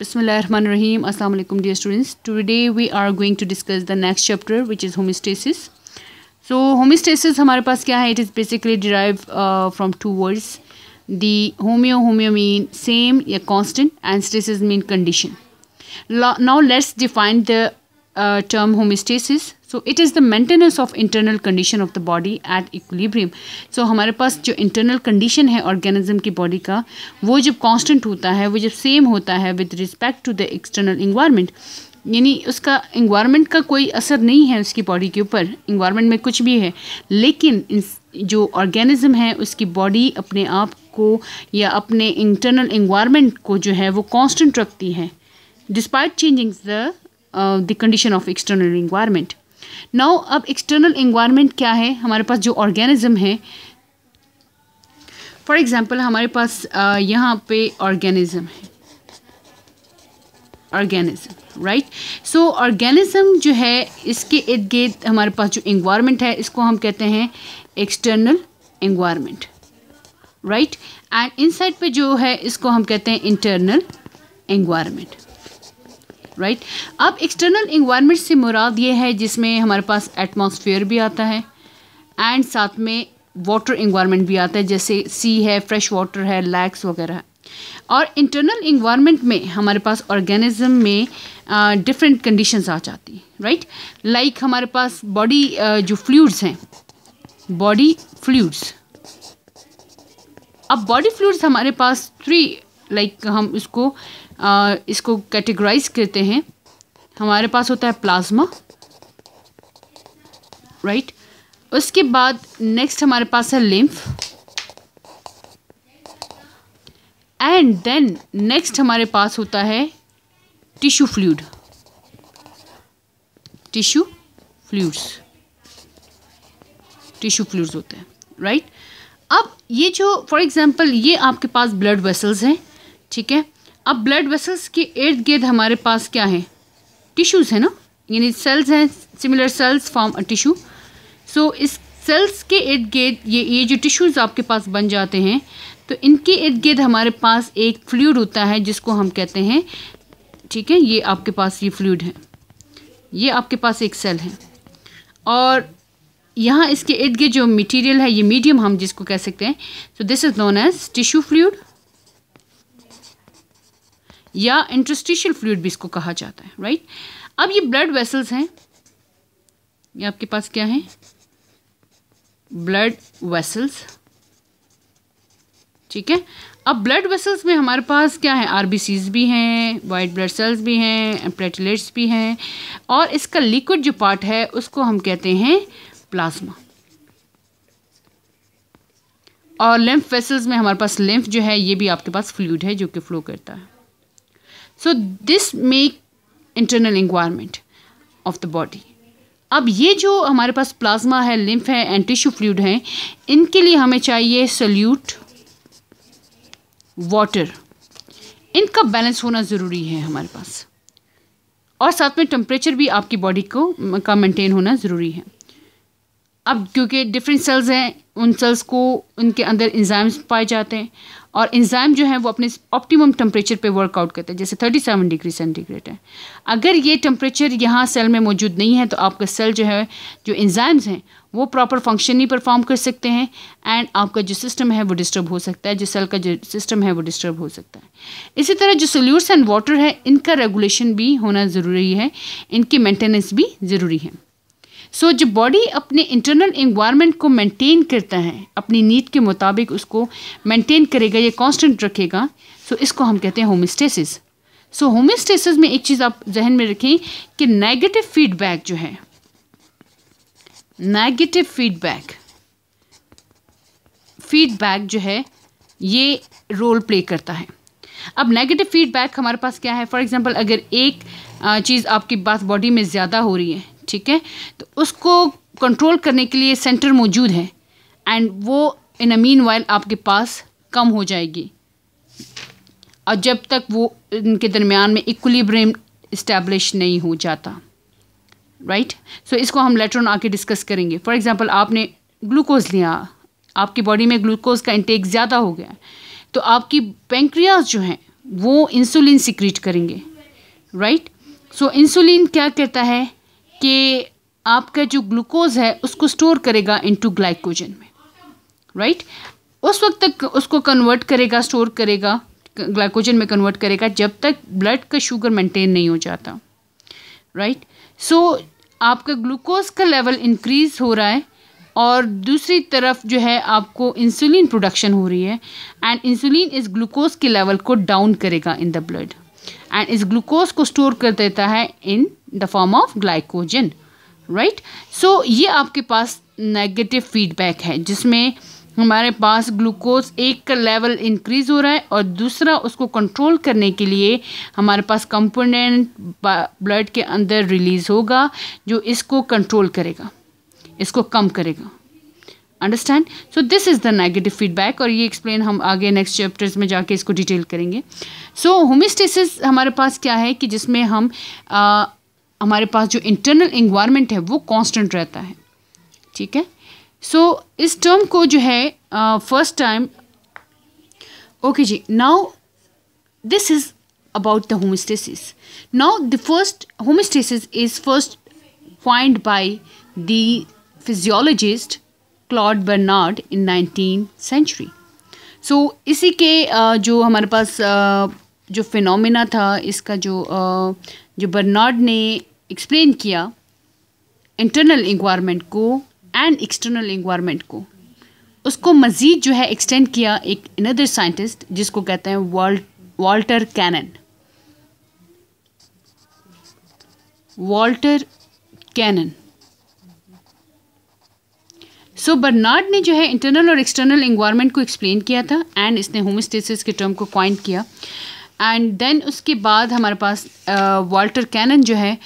Bismillahirrahmanirrahim. Assalamu alaikum dear students. Today we are going to discuss the next chapter which is homeostasis. So homeostasis हमारे पास क्या है? It is basically derived from two words. The homeo mean same या constant and stasis mean condition. Now let's define the term homeostasis. So it is the maintenance of internal condition of the body at equilibrium. So हमारे पास जो internal condition है organism की body का वो जब constant होता है, वो जब same होता है with respect to the external environment, यानी उसका environment का कोई असर नहीं है उसकी body के ऊपर, environment में कुछ भी है, लेकिन जो organism है उसकी body अपने आप को या अपने internal environment को जो है वो constant रखती है despite changing the condition of external environment. Now अब एक्सटर्नल एनवायरनमेंट क्या है? हमारे पास जो ऑर्गेनिज्म है, फॉर एग्जांपल हमारे पास यहाँ पे ऑर्गेनिज्म है, ऑर्गेनिज्म राइट. सो ऑर्गेनिज्म जो है इसके इर्द गिर्द हमारे पास जो एनवायरनमेंट है इसको हम कहते हैं external environment right. And inside पे जो है इसको हम कहते हैं इंटरनल एनवायरनमेंट राइट. अब एक्सटर्नल एनवायरनमेंट से मुराद ये है जिसमें हमारे पास एटमॉस्फेयर भी आता है एंड साथ में वाटर एनवायरनमेंट भी आता है, जैसे सी है, फ्रेश वाटर है, लैक्स वगैरह है. और इंटरनल एनवायरनमेंट में हमारे पास ऑर्गेनिज्म में डिफरेंट कंडीशंस आ जाती हैं राइट. लाइक हमारे पास बॉडी जो फ्लूइड्स हैं, बॉडी फ्लूइड्स. अब बॉडी फ्लूइड्स हमारे पास लाइक हम इसको कैटेगराइज करते हैं. हमारे पास होता है प्लाज्मा राइट. उसके बाद नेक्स्ट हमारे पास है लिम्फ एंड देन नेक्स्ट हमारे पास होता है टिश्यू फ्लूइड, टिश्यू फ्लूइड्स होते हैं राइट. अब ये जो फॉर एग्जांपल ये आपके पास ब्लड वेसल्स हैं, ठीक है. अब ब्लड वेसल्स के इर्द गिर्द हमारे पास क्या है? टिश्यूज़ है ना, यानी सेल्स हैं, similar cells form a tissue. So इस सेल्स के इर्द गिर्द ये जो टिश्यूज़ आपके पास बन जाते हैं, तो इनके इर्द गिर्द हमारे पास एक फ्लूइड होता है जिसको हम कहते हैं, ठीक है, ये आपके पास ये फ्लूइड है, ये आपके पास एक सेल है और यहाँ इसके इर्द गिर्द जो मटीरियल है ये मीडियम हम जिसको कह सकते हैं. So this is known as tissue fluid या इंटरस्टिशियल फ्लूइड भी इसको कहा जाता है राइट. अब ये ब्लड वेसल्स हैं, ये आपके पास क्या है? ब्लड वेसल्स, ठीक है. अब ब्लड वेसल्स में हमारे पास क्या है? आरबीसीज भी हैं, वाइट ब्लड सेल्स भी हैं, प्लेटलेट्स भी हैं और इसका लिक्विड जो पार्ट है उसको हम कहते हैं प्लाज्मा. और लिम्फ वेसल्स में हमारे पास लिम्फ जो है ये भी आपके पास फ्लूइड है जो कि फ्लो करता है. So this make internal environment of the body. अब ये जो हमारे पास प्लाज्मा है, लिम्फ है एंड टिश्यू फ्लूइड है, इनके लिए हमें चाहिए सोल्यूट वाटर. इनका बैलेंस होना ज़रूरी है हमारे पास और साथ में टेम्परेचर भी आपकी बॉडी का मेंटेन होना ज़रूरी है. अब क्योंकि डिफरेंट सेल्स हैं, उन सेल्स को उनके अंदर एंजाइम्स पाए जाते हैं और एंजाइम जो है वो अपने ऑप्टिमम टेम्परेचर पे वर्कआउट करते हैं, जैसे 37 डिग्री सेंटीग्रेड है. अगर ये टेम्परेचर यहाँ सेल में मौजूद नहीं है तो आपका सेल जो है, जो एंजाइम्स हैं वो प्रॉपर फंक्शन नहीं परफॉर्म कर सकते हैं एंड आपका जो सिस्टम है वो डिस्टर्ब हो सकता है, जो सेल का जो सिस्टम है वो डिस्टर्ब हो सकता है. इसी तरह जो सोल्यूट्स एंड वाटर है इनका रेगुलेशन भी होना ज़रूरी है, इनकी मेंटेनेंस भी ज़रूरी है. सो जो बॉडी अपने इंटरनल एनवायरनमेंट को मेंटेन करता है, अपनी नीड के मुताबिक उसको मेंटेन करेगा, ये कांस्टेंट रखेगा, सो इसको हम कहते हैं होमोस्टेसिस. सो होमोस्टेसिस में एक चीज़ आप जहन में रखें कि नेगेटिव फीडबैक जो है, नेगेटिव फीडबैक जो है ये रोल प्ले करता है. अब नेगेटिव फीडबैक हमारे पास क्या है? फॉर एग्जांपल अगर एक चीज़ आपकी बात बॉडी में ज़्यादा हो रही है, ठीक है, तो उसको कंट्रोल करने के लिए सेंटर मौजूद है एंड वो इन अ मीन वाइल आपके पास कम हो जाएगी और जब तक वो इनके दरमियान में इक्विलिब्रियम इस्टेब्लिश नहीं हो जाता राइट. सो इसको हम लेटर ऑन आके डिस्कस करेंगे. फॉर एग्जांपल आपने ग्लूकोज लिया, आपकी बॉडी में ग्लूकोज का इंटेक ज़्यादा हो गया तो आपकी पेंक्रियाज जो है वो इंसुलिन सिक्रीट करेंगे, राइट। सो इंसुलिन क्या करता है कि आपका जो ग्लूकोज है उसको स्टोर करेगा इनटू ग्लाइकोजन में, राइट। उस वक्त तक उसको कन्वर्ट करेगा, स्टोर करेगा, ग्लाइकोजन में कन्वर्ट करेगा जब तक ब्लड का शुगर मेंटेन नहीं हो जाता, राइट। सो आपका ग्लूकोज का लेवल इंक्रीज हो रहा है और दूसरी तरफ जो है आपको इंसुलिन प्रोडक्शन हो रही है, एंड इंसुलिन इस ग्लूकोज के लेवल को डाउन करेगा इन द ब्लड एंड इस ग्लूकोज को स्टोर कर देता है in the form of glycogen, right. So ये आपके पास नेगेटिव फीडबैक है जिसमें हमारे पास ग्लूकोज एक का लेवल इंक्रीज हो रहा है और दूसरा उसको कंट्रोल करने के लिए हमारे पास कंपोनेंट ब्लड के अंदर रिलीज होगा जो इसको कंट्रोल करेगा, इसको कम करेगा, understand. So this is the negative feedback और ये एक्सप्लेन हम आगे नेक्स्ट चैप्टर्स में जाके इसको डिटेल करेंगे। सो होमियोस्टेसिस हमारे पास क्या है कि जिसमें हम हमारे पास जो इंटरनल एनवायरनमेंट है वो कांस्टेंट रहता है, ठीक है। सो इस टर्म को जो है फर्स्ट टाइम, ओके जी, now this is about the homeostasis. Now the first homeostasis is first coined by the physiologist Claude Bernard in 19th century। So इसी के जो हमारे पास जो फिनोमिना था इसका जो बर्नार्ड ने एक्सप्लेन किया इंटरनल एनवायरनमेंट को एंड एक्सटर्नल एनवायरनमेंट को, उसको मज़ीद जो है एक्सटेंड किया एक अनदर साइंटिस्ट जिसको कहते हैं Walter Cannon. Walter Cannon. So Bernard ने जो है इंटरनल और एक्सटर्नल एनवायरनमेंट को एक्सप्लेन किया था एंड इसने होमियोस्टेसिस के टर्म को कॉइन किया एंड देन उसके बाद हमारे पास वाल्टर कैनन जो है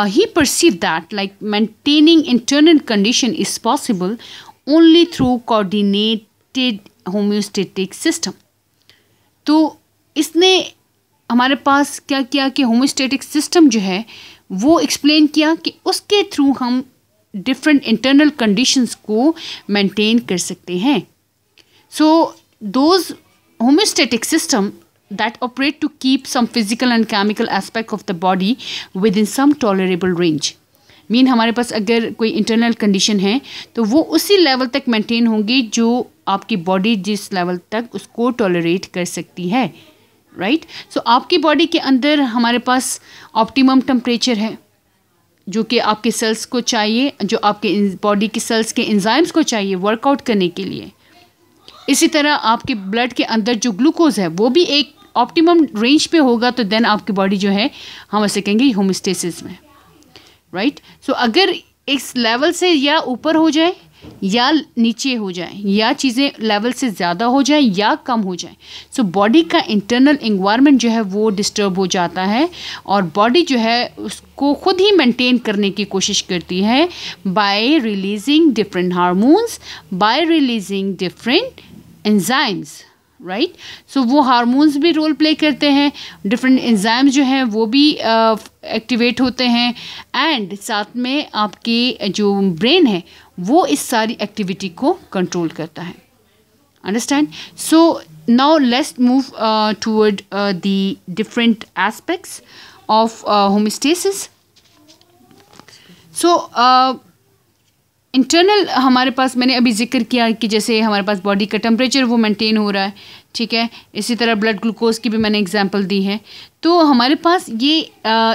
he perceive that like maintaining internal condition is possible only through coordinated homeostatic system. तो इसने हमारे पास क्या किया कि होमियोस्टेटिक सिस्टम जो है वो एक्सप्लेन किया कि उसके थ्रू हम डिफरेंट इंटरनल कंडीशंस को मेंटेन कर सकते हैं। So those homeostatic system that operate to keep some physical and chemical aspect of the body within some tolerable range। Mean हमारे पास अगर कोई इंटरनल कंडीशन है तो वो उसी लेवल तक मेंटेन होंगी जो आपकी बॉडी जिस लेवल तक उसको टॉलरेट कर सकती है, राइट। सो आपकी बॉडी के अंदर हमारे पास ऑप्टिमम टेम्परेचर है जो कि आपके सेल्स को चाहिए, जो आपके बॉडी के सेल्स के एंजाइम्स को चाहिए वर्कआउट करने के लिए। इसी तरह आपके ब्लड के अंदर जो ग्लूकोज है वो भी एक ऑप्टिमम रेंज पे होगा, तो देन आपकी बॉडी जो है हम ऐसे कहेंगे होमियोस्टेसिस में, राइट। सो अगर इस लेवल से या ऊपर हो जाए या नीचे हो जाए या चीज़ें लेवल से ज़्यादा हो जाए या कम हो जाए, सो बॉडी का इंटरनल एनवायरनमेंट जो है वो डिस्टर्ब हो जाता है और बॉडी जो है उसको खुद ही मेंटेन करने की कोशिश करती है by releasing different hormones, by releasing different enzymes, right. So वो हार्मोन्स भी रोल प्ले करते हैं, डिफरेंट एंजाइम्स जो हैं वो भी एक्टिवेट होते हैं एंड साथ में आपके जो ब्रेन है वो इस सारी एक्टिविटी को कंट्रोल करता है, understand. So now let's move toward the different aspects of homeostasis. So internal हमारे पास मैंने अभी जिक्र किया कि जैसे हमारे पास बॉडी का टेम्परेचर वो मेंटेन हो रहा है, ठीक है। इसी तरह ब्लड ग्लूकोज की भी मैंने एग्जांपल दी है। तो हमारे पास ये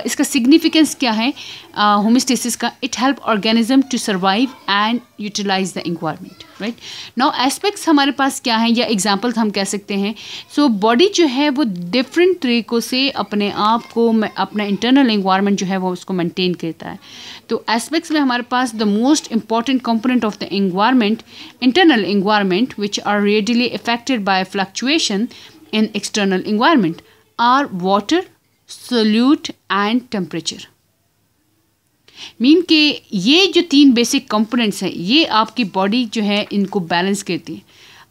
इसका सिग्निफिकेंस क्या है होमियोस्टेसिस का? It help organism to survive and utilise the environment, right. Now aspects हमारे पास क्या हैं या एग्जांपल हम कह सकते हैं। सो बॉडी जो है वो डिफरेंट तरीक़ों से अपने आप को अपना इंटरनल एनवायरनमेंट जो है वो उसको मेंटेन करता है। तो एस्पेक्ट्स में हमारे पास the most important component of the environment, internal environment which are radially affected by fluctuation in external environment are water, solute and temperature. Mean के ये जो तीन बेसिक कंपोनेंट्स हैं ये आपकी बॉडी जो है इनको बैलेंस करती है।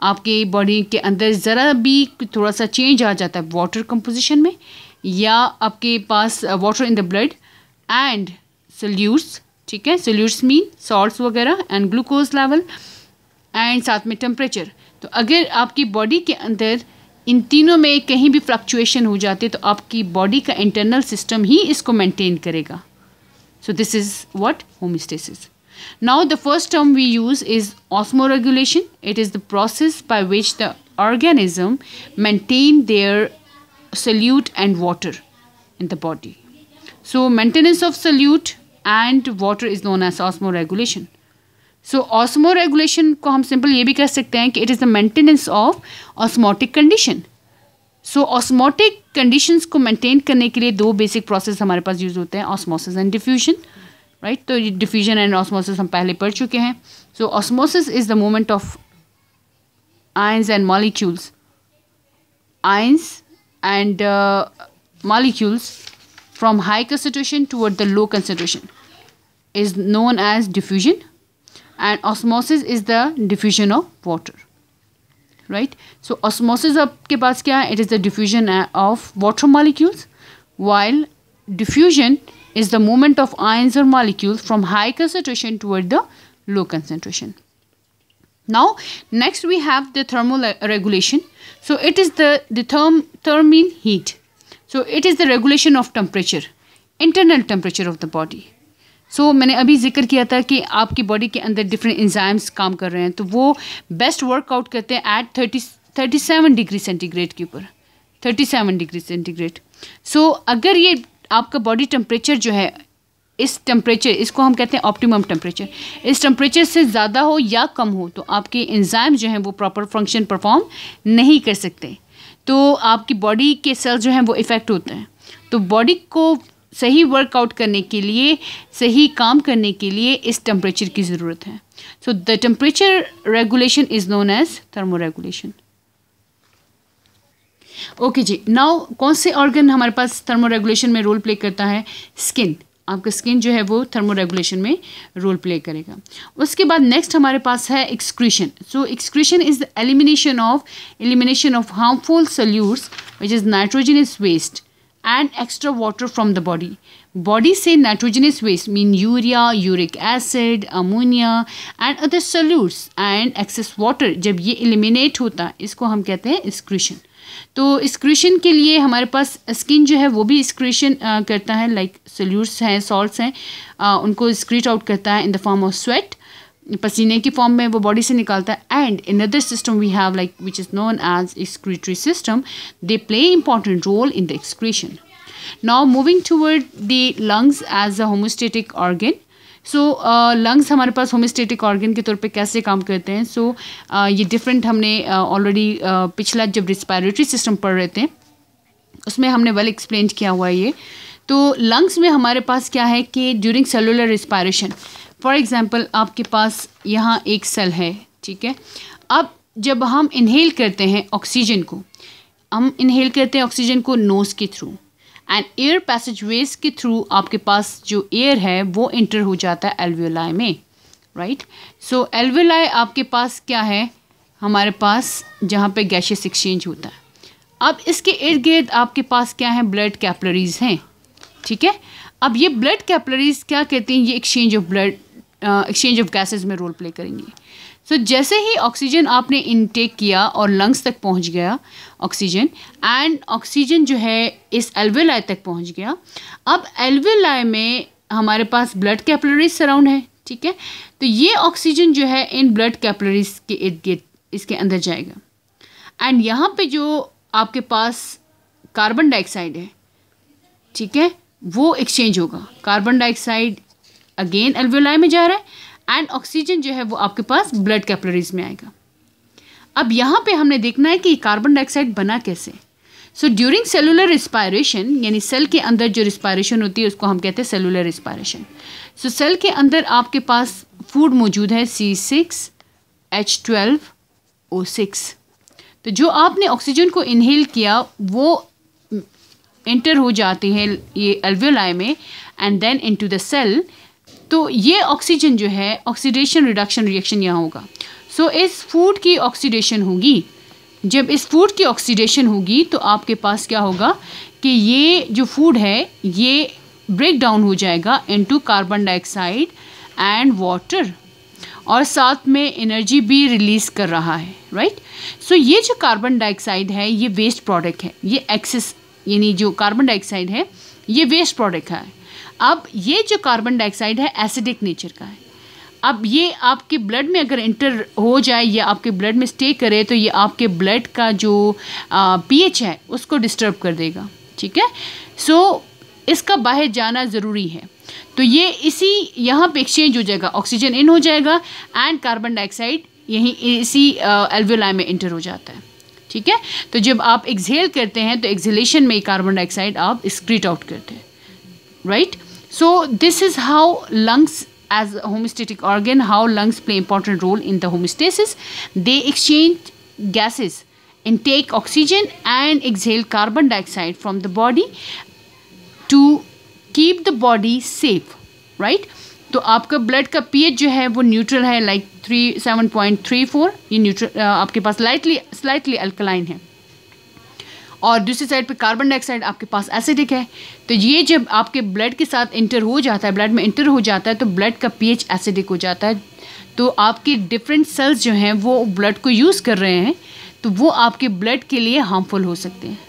आपकी बॉडी के अंदर ज़रा भी थोड़ा सा चेंज आ जाता है वाटर कंपोजिशन में, या आपके पास water in the blood and solutes, ठीक है, सोल्यूट्स मीन सॉल्ट्स वगैरह एंड ग्लूकोज लेवल एंड साथ में टेम्परेचर। तो अगर आपकी बॉडी के अंदर इन तीनों में कहीं भी फ्लक्चुएशन हो जाती है तो आपकी बॉडी का इंटरनल सिस्टम ही इसको मेंटेन करेगा. So this is what homeostasis. Now the first term we use is osmoregulation. It is the process by which the organism maintain their solute and water in the body. So maintenance of solute and water is known as osmoregulation. So osmoregulation को हम simple ये भी कह सकते हैं कि it is the maintenance of osmotic condition. So osmotic conditions को maintain करने के लिए दो बेसिक प्रोसेस हमारे पास यूज़ होते हैं, ऑस्मोसिस एंड डिफ्यूजन, राइट. तो डिफ्यूजन एंड ऑस्मोसिस हम पहले पढ़ चुके हैं. So osmosis is the movement of ions and molecules from high concentration toward the low concentration is known as diffusion, and osmosis is the diffusion of water, right. So osmosis आपके पास क्या है? It is the diffusion of water molecules, while diffusion is the movement of ions or molecules from high concentration toward the low concentration. Now next we have the thermoregulation. So it is the term mean heat. So it is the regulation of temperature, internal temperature of the body. सो मैंने अभी जिक्र किया था कि आपकी body के अंदर different enzymes काम कर रहे हैं, तो वो बेस्ट वर्कआउट करते हैं एट 37 डिग्री सेंटीग्रेड के ऊपर, 37 डिग्री सेंटीग्रेड. सो अगर ये आपका बॉडी टेम्परेचर जो है, इस टेम्परेचर, इसको हम कहते हैं ऑप्टिमम टेम्परेचर, इस टेम्परेचर से ज़्यादा हो या कम हो तो आपके एंजाइम जो हैं वो प्रॉपर फंक्शन परफॉर्म नहीं कर सकते, तो आपकी बॉडी के सेल्स जो हैं वो इफ़ेक्ट होते हैं. तो बॉडी को सही वर्कआउट करने के लिए, सही काम करने के लिए इस टेम्परेचर की ज़रूरत है. So the temperature regulation is known as thermoregulation. Okay जी, नाउ कौन से ऑर्गन हमारे पास थर्मोरेगुलेशन में रोल प्ले करता है? स्किन. आपका स्किन जो है वो थर्मोरेगुलेशन में रोल प्ले करेगा. उसके बाद नेक्स्ट हमारे पास है excretion. So excretion is the elimination of harmful solutes which is nitrogenous waste and extra water from the body. Body से nitrogenous waste mean urea, uric acid, ammonia and other solutes and excess water जब ये eliminate होता है इसको हम कहते हैं excretion. तो excretion के लिए हमारे पास स्किन जो है वो भी excretion करता है, like solutes हैं, salts हैं, उनको excrete out करता है in the form of sweat, पसीने की फॉर्म में वो बॉडी से निकालता है. And another system we have like which is known as excretory system, they play important role in the excretion. Now moving toward the lungs as a homeostatic organ. So lungs हमारे पास homeostatic organ के तौर पे कैसे काम करते हैं? So ये different हमने already पिछला जब respiratory system पढ़ रहे थे उसमें हमने well explained किया हुआ है ये. तो lungs में हमारे पास क्या है कि during cellular respiration, for example आपके पास यहाँ एक सेल है, ठीक है. अब जब हम इनहेल करते हैं ऑक्सीजन को, हम इनहेल करते हैं ऑक्सीजन को नोज़ के थ्रू एंड एयर पैसेजवेज के थ्रू आपके पास जो एयर है वो इंटर हो जाता है एल्वियोलाई में, राइट. सो एल्वियोलाई आपके पास क्या है? हमारे पास जहाँ पे गैशियस एक्सचेंज होता है. अब इसके इर्द गिर्द आपके पास क्या है? ब्लड कैपलरीज हैं, ठीक है. अब ये ब्लड कैपलरीज क्या कहते हैं? ये एक्सचेंज ऑफ गैसेस में रोल प्ले करेंगी. सो जैसे ही ऑक्सीजन आपने इनटेक किया और लंग्स तक पहुंच गया ऑक्सीजन, एंड ऑक्सीजन जो है इस एल्वियोलाई तक पहुंच गया. अब एल्वियोलाई में हमारे पास ब्लड कैपलरीज सराउंड है, ठीक है. तो ये ऑक्सीजन जो है इन ब्लड कैपलरीज के इर्द गिर्द इसके अंदर जाएगा एंड यहाँ पे जो आपके पास कार्बन डाइऑक्साइड है, ठीक है, वो एक्सचेंज होगा. कार्बन डाइऑक्साइड अगेन एल्वियोलाई में जा रहा है एंड ऑक्सीजन जो है वो आपके पास ब्लड कैपलरीज में आएगा. अब यहाँ पे हमने देखना है कि कार्बन डाइऑक्साइड बना कैसे. सो ड्यूरिंग सेलुलर रिस्पायरेशन, यानी सेल के अंदर जो रिस्पायरेशन होती है उसको हम कहते हैं सेलुलर रिस्पायरेशन. सो सेल के अंदर आपके पास फूड मौजूद है C6H12O6. तो जो आपने ऑक्सीजन को इनहेल किया वो एंटर हो जाती है ये एल्वियोलाई में and then into the cell. तो ये ऑक्सीजन जो है ऑक्सीडेशन रिडक्शन रिएक्शन यहाँ होगा. सो इस फूड की ऑक्सीडेशन होगी. जब इस फूड की ऑक्सीडेशन होगी तो आपके पास क्या होगा कि ये जो फूड है ये ब्रेक डाउन हो जाएगा into carbon dioxide and water. और साथ में एनर्जी भी रिलीज़ कर रहा है, राइट। सो ये जो कार्बन डाइऑक्साइड है ये वेस्ट प्रोडक्ट है, ये एक्सेस यानी जो कार्बन डाइऑक्साइड है ये वेस्ट प्रोडक्ट है। अब ये जो कार्बन डाइऑक्साइड है एसिडिक नेचर का है। अब ये आपके ब्लड में अगर इंटर हो जाए या आपके ब्लड में स्टे करे तो ये आपके ब्लड का जो पीएच है उसको डिस्टर्ब कर देगा, ठीक है। सो इसका बाहर जाना ज़रूरी है। तो ये इसी यहाँ पे एक्सचेंज हो जाएगा, ऑक्सीजन इन हो जाएगा एंड कार्बन डाइऑक्साइड यहीं इसी एल्वियोलाई में इंटर हो जाता है, ठीक है। तो जब आप एक्सहेल करते हैं तो एक्सहेलेशन में कार्बन डाइऑक्साइड आप एक्सक्रीट आउट करते हैं, right. So this is how lungs as a homeostatic organ, how lungs play important role in the homeostasis. They exchange gases, intake oxygen and exhale carbon dioxide from the body to keep the body safe, right? तो आपका blood का pH जो है वो neutral है, like 7.34, ये neutral आपके पास slightly alkaline है, और दूसरी साइड पे कार्बन डाइऑक्साइड आपके पास एसिडिक है। तो ये जब आपके ब्लड के साथ इंटर हो जाता है, ब्लड में इंटर हो जाता है तो ब्लड का पीएच एसिडिक हो जाता है। तो आपके डिफरेंट सेल्स जो हैं वो ब्लड को यूज़ कर रहे हैं तो वो आपके ब्लड के लिए हार्मफुल हो सकते हैं,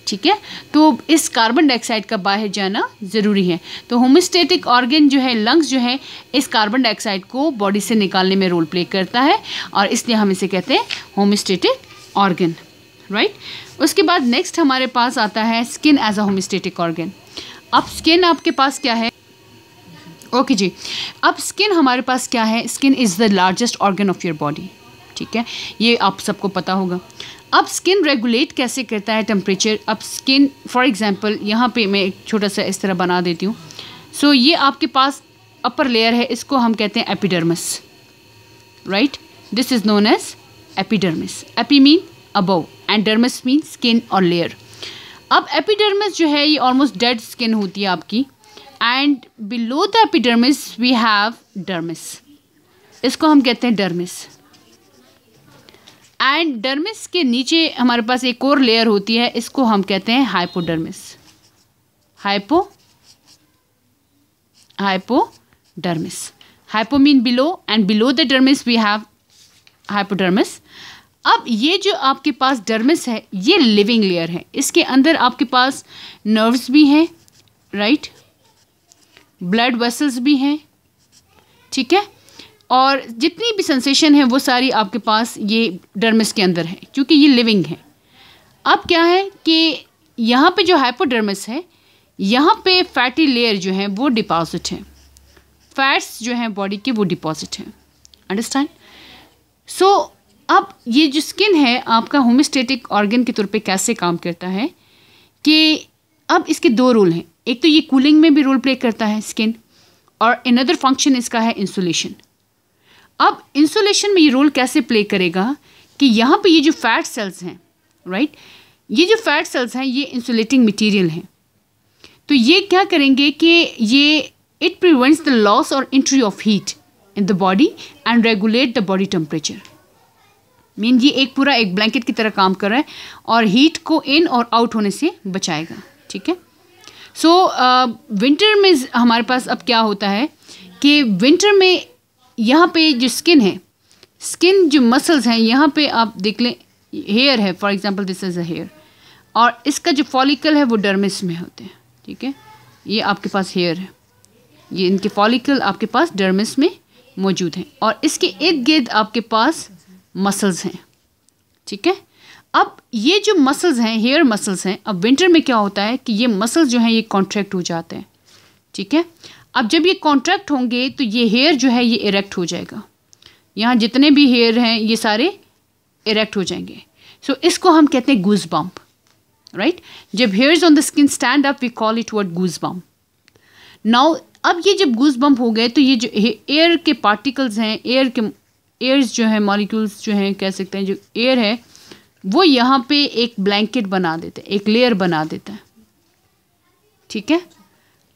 ठीक है। तो इस कार्बन डाइऑक्साइड का बाहर जाना ज़रूरी है। तो होमोस्टेटिक ऑर्गन जो है, लंग्स जो है, इस कार्बन डाइऑक्साइड को बॉडी से निकालने में रोल प्ले करता है और इसलिए हम इसे कहते हैं होमोस्टेटिक ऑर्गन, राइट। उसके बाद नेक्स्ट हमारे पास आता है skin as a homeostatic organ. अब स्किन आपके पास क्या है, ओके जी। अब स्किन हमारे पास क्या है, skin is the largest organ of your body, ठीक है, ये आप सबको पता होगा। अब स्किन रेगुलेट कैसे करता है टेम्परेचर। अब स्किन फॉर एग्जांपल यहाँ पे मैं एक छोटा सा इस तरह बना देती हूँ। सो ये आपके पास अपर लेयर है, इसको हम कहते हैं epidermis, right. This is known as epidermis. Epi mean above and dermis mean skin और लेयर। अब एपिडर्मिस जो है ये ऑलमोस्ट डेड स्किन होती है आपकी, and below the epidermis we have dermis, इसको हम कहते हैं डर्मिस। एंड डर्मिस के नीचे हमारे पास एक और लेयर होती है, इसको हम कहते हैं hypodermis. Hypodermis, hypo mean below and below the dermis we have hypodermis. अब ये जो आपके पास डर्मिस है ये लिविंग लेयर है, इसके अंदर आपके पास नर्व्स भी हैं, राइट, ब्लड वेसल्स भी हैं, ठीक है, और जितनी भी सेंसेशन है वो सारी आपके पास ये डर्मिस के अंदर है क्योंकि ये लिविंग है। अब क्या है कि यहाँ पे जो हाइपोडर्मिस है यहाँ पे फैटी लेयर जो है वो डिपॉजिट है, फैट्स जो हैं बॉडी के वो डिपॉजिट हैं, अंडरस्टैंड। सो अब ये जो स्किन है आपका होमोस्टेटिक ऑर्गन के तौर पे कैसे काम करता है कि अब इसके दो रोल हैं। एक तो ये कूलिंग में भी रोल प्ले करता है स्किन, और अनदर फंक्शन इसका है इंसुलेशन। अब इंसुलेशन में ये रोल कैसे प्ले करेगा कि यहाँ पे ये जो फैट सेल्स हैं, राइट, ये जो फैट सेल्स हैं ये इंसुलेटिंग मटेरियल हैं। तो ये क्या करेंगे कि ये इट प्रिवेंट्स द लॉस और entry of heat in the body and regulate the body temperature. Mean ये एक पूरा एक ब्लैंकेट की तरह काम कर रहा है और हीट को इन और आउट होने से बचाएगा, ठीक है। सो विंटर में हमारे पास अब क्या होता है कि विंटर में यहाँ पे जो स्किन है, स्किन जो मसल्स हैं यहाँ पे आप देख लें, हेयर है for example, this is a hair, और इसका जो फॉलिकल है वो डर्मिस में होते हैं, ठीक है। ये आपके पास हेयर है, ये इनके फॉलिकल आपके पास डर्मिस में मौजूद हैं, और इसके इर्द गिर्द आपके पास मसल्स हैं, ठीक है। अब ये जो मसल्स हैं, हेयर मसल्स हैं, अब विंटर में क्या होता है कि ये मसल्स जो हैं ये कॉन्ट्रैक्ट हो जाते हैं, ठीक है। अब जब ये कॉन्ट्रैक्ट होंगे तो ये हेयर जो है ये इरेक्ट हो जाएगा, यहाँ जितने भी हेयर हैं ये सारे इरेक्ट हो जाएंगे। सो इसको हम कहते हैं गूज बम्प, राइट। जब hairs on the skin stand up we call it word goose bump. Now अब ये जब गूज बम्प हो गए तो ये जो एयर के पार्टिकल्स हैं, एयर्स जो है, मॉलिक्यूल्स जो हैं, कह सकते हैं, जो एयर है वो यहाँ पे एक ब्लैंकेट बना देते हैं, एक लेयर बना देता है, ठीक है।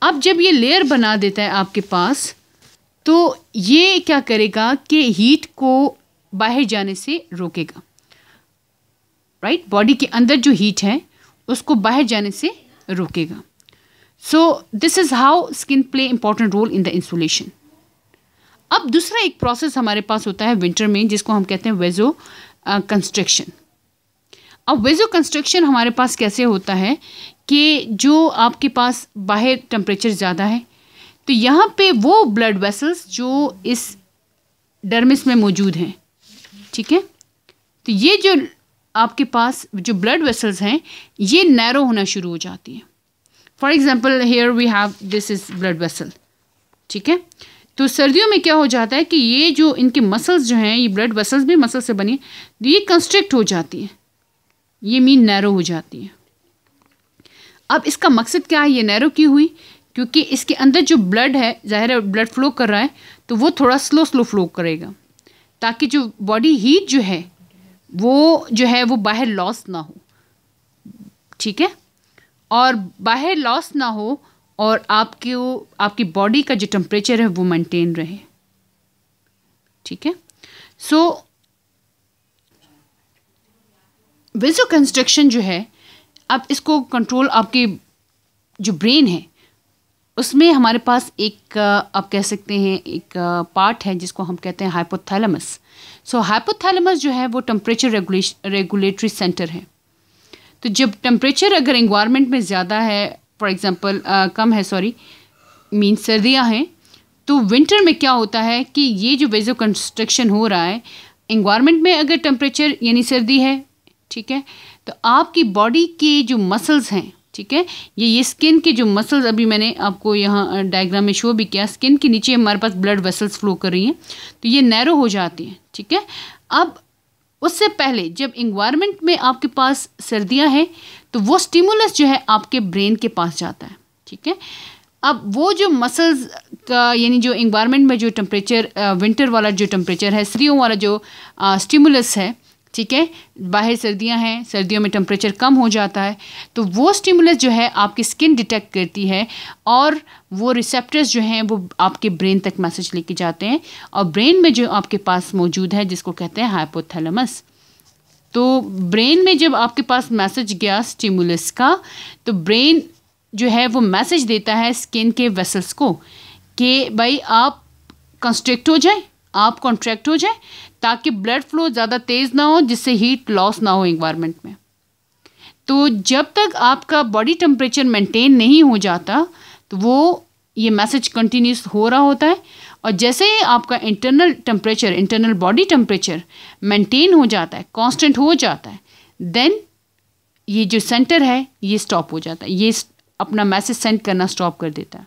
अब जब ये लेयर बना देता है आपके पास तो ये क्या करेगा कि हीट को बाहर जाने से रोकेगा, राइट। बॉडी के अंदर जो हीट है उसको बाहर जाने से रोकेगा। So this is how skin play important role in the insulation. अब दूसरा एक प्रोसेस हमारे पास होता है विंटर में, जिसको हम कहते हैं वेजो कंस्ट्रक्शन। अब वेजो कंस्ट्रक्शन हमारे पास कैसे होता है कि जो आपके पास बाहर टेम्परेचर ज़्यादा है, तो यहाँ पे वो ब्लड वेसल्स जो इस डर्मिस में मौजूद हैं, ठीक है, तो ये जो आपके पास जो ब्लड वेसल्स हैं ये नैरो होना शुरू हो जाती हैं। For example here we have this is blood vessel, ठीक है। तो सर्दियों में क्या हो जाता है कि ये जो इनके मसल्स जो हैं, ये ब्लड वेसल्स भी मसल से बनी, ये कंस्ट्रिक्ट हो जाती हैं, ये मीन नैरो हो जाती है। अब इसका मकसद क्या है ये नैरो क्यों हुई? क्योंकि इसके अंदर जो ब्लड है, ज़ाहिर है ब्लड फ्लो कर रहा है, तो वो थोड़ा स्लो फ्लो करेगा, ताकि जो बॉडी हीट जो है वो बाहर लॉस ना हो, ठीक है, और बाहर लॉस ना हो और आपकी बॉडी का जो टेम्परेचर है वो मेंटेन रहे, ठीक है। सो वेजो कंस्ट्रक्शन जो है, अब इसको कंट्रोल आपके जो ब्रेन है उसमें हमारे पास एक आप कह सकते हैं एक पार्ट है जिसको हम कहते हैं हाइपोथैलेमस। सो हाइपोथैलेमस जो है वो टेम्परेचर रेगुलेटरी सेंटर है। तो जब टेम्परेचर अगर एनवायरनमेंट में ज़्यादा है, फॉर एग्जांपल कम है, मीन सर्दियां हैं, तो विंटर में क्या होता है कि ये जो वेजो कंस्ट्रक्शन हो रहा है, एनवायरनमेंट में अगर टेम्परेचर यानी सर्दी है, ठीक है, तो आपकी बॉडी के जो मसल्स हैं, ठीक है, ये स्किन के जो मसल्स अभी मैंने आपको यहाँ डायग्राम में शो भी किया, स्किन के नीचे हमारे पास ब्लड वेसल्स फ्लो कर रही हैं, तो ये नैरो हो जाती हैं, ठीक है। अब उससे पहले जब एनवायरनमेंट में आपके पास सर्दियां हैं तो वो स्टिमुलस जो है आपके ब्रेन के पास जाता है, ठीक है। अब वो जो मसल्स का यानी जो एनवायरनमेंट में जो टेम्परेचर विंटर वाला जो टेम्परेचर है, सर्दियों वाला जो स्टिमुलस है, ठीक है, बाहर सर्दियां हैं, सर्दियों में टेम्परेचर कम हो जाता है, तो वो स्टिमुलस जो है आपकी स्किन डिटेक्ट करती है और वो रिसेप्टर्स जो हैं वो आपके ब्रेन तक मैसेज लेके जाते हैं, और ब्रेन में जो आपके पास मौजूद है जिसको कहते हैं हाइपोथैलेमस। तो ब्रेन में जब आपके पास मैसेज गया स्टिमुलस का, तो ब्रेन जो है वो मैसेज देता है स्किन के वेसल्स को कि भाई आप कंस्ट्रिक्ट हो जाए, आप कॉन्ट्रैक्ट हो जाए, ताकि ब्लड फ्लो ज़्यादा तेज़ ना हो, जिससे हीट लॉस ना हो एनवायरनमेंट में। तो जब तक आपका बॉडी टेम्परेचर मेंटेन नहीं हो जाता तो वो ये मैसेज कंटिन्यूस हो रहा होता है, और जैसे ही आपका इंटरनल बॉडी टेम्परेचर मेंटेन हो जाता है, कांस्टेंट हो जाता है, देन ये जो सेंटर है ये स्टॉप हो जाता है, ये अपना मैसेज सेंड करना स्टॉप कर देता है।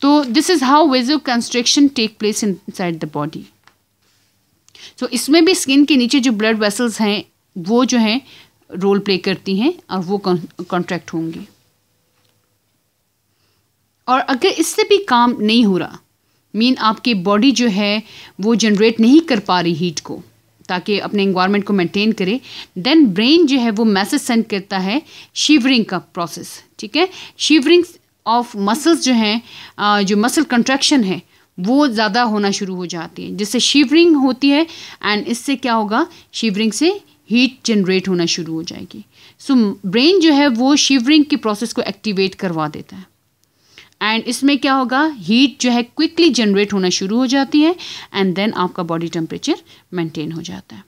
तो this is how vasoconstriction take place inside the body. तो इसमें भी स्किन के नीचे जो ब्लड वेसल्स हैं वो जो हैं रोल प्ले करती हैं और वो कॉन्ट्रैक्ट होंगी। और अगर इससे भी काम नहीं हो रहा, मीन आपकी बॉडी जो है वो जनरेट नहीं कर पा रही हीट को ताकि अपने एनवायरनमेंट को मेंटेन करे, देन ब्रेन जो है वो मैसेज सेंड करता है शिवरिंग का प्रोसेस, ठीक है। शिवरिंग ऑफ मसल्स जो हैं, जो मसल कंट्रैक्शन है वो ज़्यादा होना शुरू हो जाती है, जिससे शिवरिंग होती है, एंड इससे क्या होगा, शिवरिंग से हीट जनरेट होना शुरू हो जाएगी। सो ब्रेन जो है वो शिवरिंग की प्रोसेस को एक्टिवेट करवा देता है, एंड इसमें क्या होगा, हीट जो है क्विकली जनरेट होना शुरू हो जाती है, एंड देन आपका बॉडी टेम्परेचर मेंटेन हो जाता है।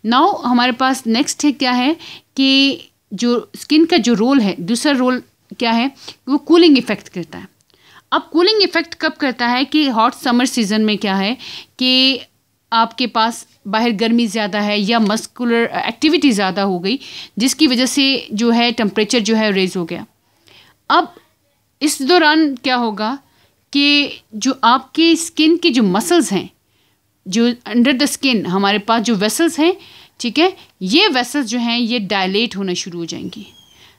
नाउ हमारे पास नेक्स्ट है क्या है कि जो स्किन का जो रोल है, दूसरा रोल क्या है, वो कूलिंग इफेक्ट करता है। अब कूलिंग इफेक्ट कब करता है कि हॉट समर सीजन में क्या है कि आपके पास बाहर गर्मी ज़्यादा है या मस्कुलर एक्टिविटी ज़्यादा हो गई, जिसकी वजह से जो है टेम्परेचर जो है रेज हो गया। अब इस दौरान क्या होगा कि जो आपके स्किन के जो मसल्स हैं, जो अंडर द स्किन हमारे पास जो वेसल्स हैं, ठीक है, ये वेसल्स जो हैं ये डायलेट होना शुरू हो जाएंगी।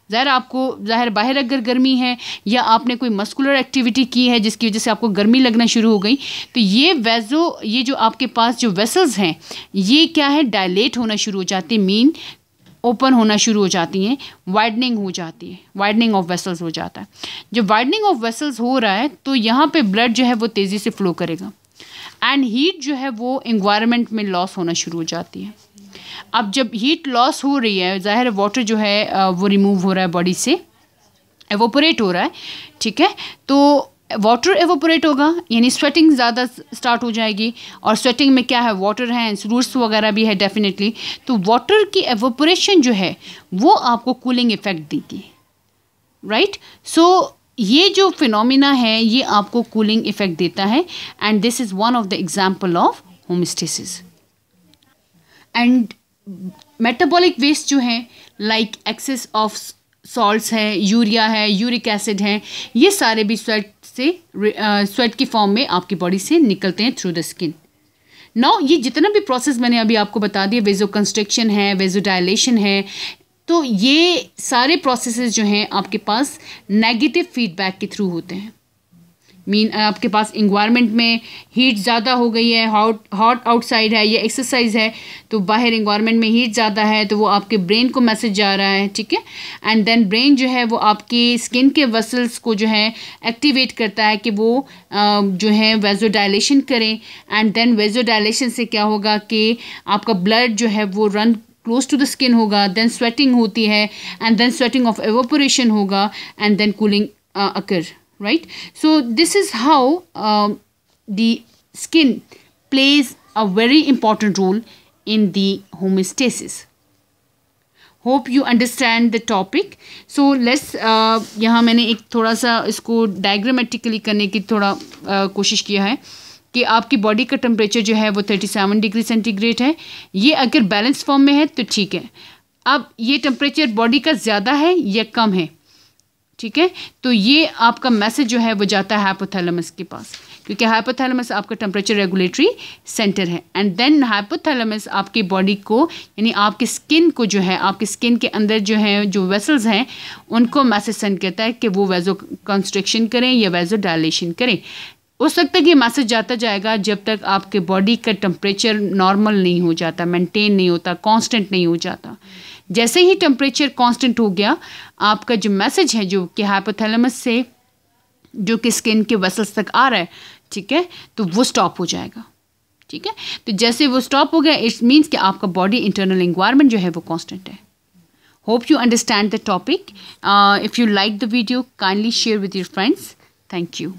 ज़ाहिर बाहर अगर गर्मी है या आपने कोई मस्कुलर एक्टिविटी की है जिसकी वजह से आपको गर्मी लगना शुरू हो गई, तो ये जो आपके पास जो वेसल्स हैं ये क्या है, डायलेट होना शुरू हो जाती है, मीन ओपन होना शुरू हो जाती हैं, वाइडनिंग हो जाती है, वाइडनिंग ऑफ वेसल्स हो जाता है। जब वाइडनिंग ऑफ वेसल्स हो रहा है तो यहाँ पे ब्लड जो है वो तेज़ी से फ्लो करेगा, एंड हीट जो है वो एनवायरनमेंट में लॉस होना शुरू हो जाती है। अब जब हीट लॉस हो रही है, ज़ाहिर वाटर जो है वो रिमूव हो रहा है बॉडी से, एवोपरेट हो रहा है, ठीक है, तो वाटर एवोपोरेट होगा, यानी स्वेटिंग ज़्यादा स्टार्ट हो जाएगी, और स्वेटिंग में क्या है, वाटर है, रूट्स वगैरह भी है डेफिनेटली, तो वाटर की एवोपोरेशन जो है वो आपको कूलिंग इफेक्ट देगी, राइट। सो ये जो फिनोमिना है ये आपको कूलिंग इफेक्ट देता है, and this is one of the example of homeostasis. And metabolic waste जो है, लाइक एक्सेस ऑफ सॉल्ट्स है, यूरिया है, यूरिक एसिड है, ये सारे भी स्वेट की फॉर्म में आपकी बॉडी से निकलते हैं थ्रू द स्किन। नाउ ये जितना भी प्रोसेस मैंने अभी आपको बता दिया, वेजो कंस्ट्रिक्शन है, वेजो डायलेशन है, तो ये सारे प्रोसेसेस जो हैं आपके पास नेगेटिव फीडबैक के थ्रू होते हैं। मीन आपके पास इन्वायरमेंट में हीट ज़्यादा हो गई है, हॉट आउटसाइड है, या एक्सरसाइज है, तो बाहर इन्वायरमेंट में हीट ज़्यादा है, तो वो आपके ब्रेन को मैसेज जा रहा है, ठीक है। एंड देन ब्रेन जो है वो आपकी स्किन के वसल्स को जो है एक्टिवेट करता है कि वो जो है वेजो डायलेशन करें, एंड देन वेजो डायलेशन से क्या होगा कि आपका ब्लड जो है वो run close to the skin होगा, देन स्वेटिंग होती है, and then sweating of evaporation होगा, and then cooling occur, right? So this is how the skin plays a very important role in the homeostasis. Hope you understand the topic. So let's यहाँ मैंने एक थोड़ा सा इसको diagrammatically करने की थोड़ा कोशिश किया है कि आपकी बॉडी का टेम्परेचर जो है वो 37 डिग्री सेंटीग्रेड है। ये अगर बैलेंस फॉर्म में है तो ठीक है। अब ये टेम्परेचर बॉडी का ज़्यादा है या कम है, ठीक है, तो ये आपका मैसेज जो है वो जाता है हाइपोथैलेमस के पास, क्योंकि हाइपोथैलेमस आपका टेम्परेचर रेगुलेटरी सेंटर है। एंड देन हाइपोथैलेमस आपकी बॉडी को, यानी आपकी स्किन को जो है, आपकी स्किन के अंदर जो है जो वेसल्स हैं उनको मैसेज सेंड करता है कि वो वेजो कंस्ट्रिक्शन करें या वेजो डायलेशन करें। उस वक्त तक ये मैसेज जाता जाएगा जब तक आपके बॉडी का टेम्परेचर नॉर्मल नहीं हो जाता, मेंटेन नहीं होता, कांस्टेंट नहीं हो जाता। जैसे ही टेम्परेचर कांस्टेंट हो गया, आपका जो मैसेज है जो कि हाइपोथैलेमस से जो कि स्किन के वेसल्स तक आ रहा है, ठीक है, तो वो स्टॉप हो जाएगा, ठीक है। तो जैसे वो स्टॉप हो गया, इट मीन्स कि आपका बॉडी इंटरनल एनवायरनमेंट जो है वो कांस्टेंट है। Hope you understand the topic. If you like the video, kindly share with your friends. Thank you.